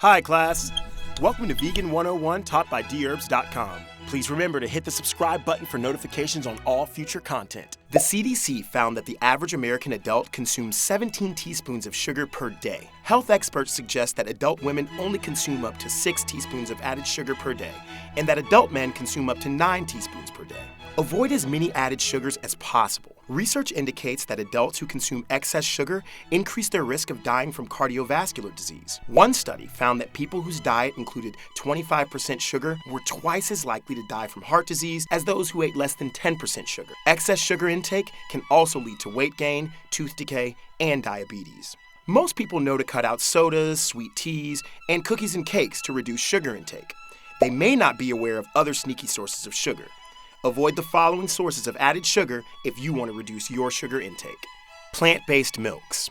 Hi, class. Welcome to Vegan 101 taught by Dherbs.com. Please remember to hit the subscribe button for notifications on all future content. The CDC found that the average American adult consumes 17 teaspoons of sugar per day. Health experts suggest that adult women only consume up to 6 teaspoons of added sugar per day, and that adult men consume up to 9 teaspoons per day. Avoid as many added sugars as possible. Research indicates that adults who consume excess sugar increase their risk of dying from cardiovascular disease. One study found that people whose diet included 25% sugar were twice as likely to die from heart disease as those who ate less than 10% sugar. Excess sugar intake can also lead to weight gain, tooth decay, and diabetes. Most people know to cut out sodas, sweet teas, and cookies and cakes to reduce sugar intake. They may not be aware of other sneaky sources of sugar. Avoid the following sources of added sugar if you want to reduce your sugar intake. Plant-based milks.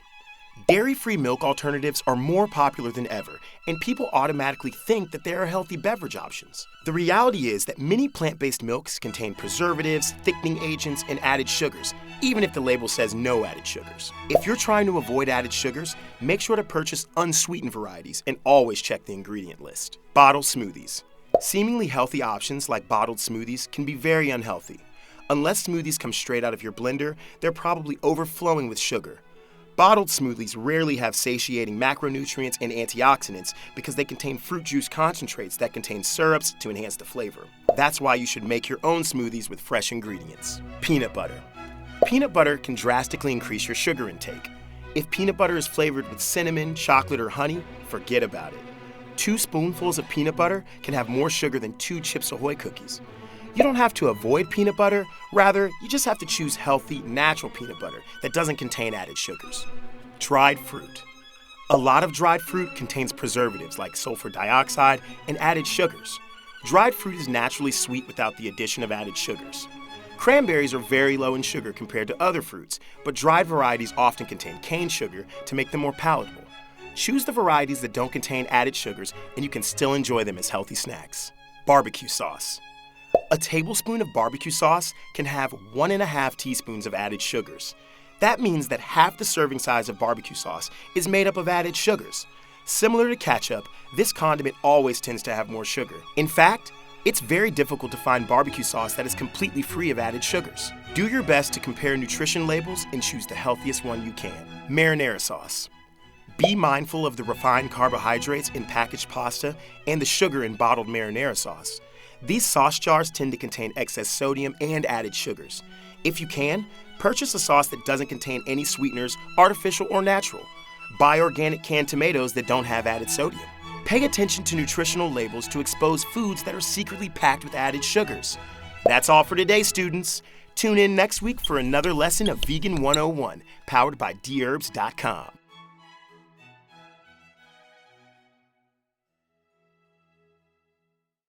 Dairy-free milk alternatives are more popular than ever, and people automatically think that there are healthy beverage options. The reality is that many plant-based milks contain preservatives, thickening agents, and added sugars, even if the label says no added sugars. If you're trying to avoid added sugars, make sure to purchase unsweetened varieties and always check the ingredient list. Bottled smoothies. Seemingly healthy options like bottled smoothies can be very unhealthy. Unless smoothies come straight out of your blender, they're probably overflowing with sugar. Bottled smoothies rarely have satiating macronutrients and antioxidants because they contain fruit juice concentrates that contain syrups to enhance the flavor. That's why you should make your own smoothies with fresh ingredients. Peanut butter. Peanut butter can drastically increase your sugar intake. If peanut butter is flavored with cinnamon, chocolate, or honey, forget about it. 2 spoonfuls of peanut butter can have more sugar than 2 Chips Ahoy cookies. You don't have to avoid peanut butter, rather, you just have to choose healthy, natural peanut butter that doesn't contain added sugars. Dried fruit. A lot of dried fruit contains preservatives like sulfur dioxide and added sugars. Dried fruit is naturally sweet without the addition of added sugars. Cranberries are very low in sugar compared to other fruits, but dried varieties often contain cane sugar to make them more palatable. Choose the varieties that don't contain added sugars, and you can still enjoy them as healthy snacks. Barbecue sauce. A tablespoon of barbecue sauce can have 1.5 teaspoons of added sugars. That means that half the serving size of barbecue sauce is made up of added sugars. Similar to ketchup, this condiment always tends to have more sugar. In fact, it's very difficult to find barbecue sauce that is completely free of added sugars. Do your best to compare nutrition labels and choose the healthiest one you can. Marinara sauce. Be mindful of the refined carbohydrates in packaged pasta and the sugar in bottled marinara sauce. These sauce jars tend to contain excess sodium and added sugars. If you can, purchase a sauce that doesn't contain any sweeteners, artificial or natural. Buy organic canned tomatoes that don't have added sodium. Pay attention to nutritional labels to expose foods that are secretly packed with added sugars. That's all for today, students. Tune in next week for another lesson of Vegan 101, powered by Dherbs.com.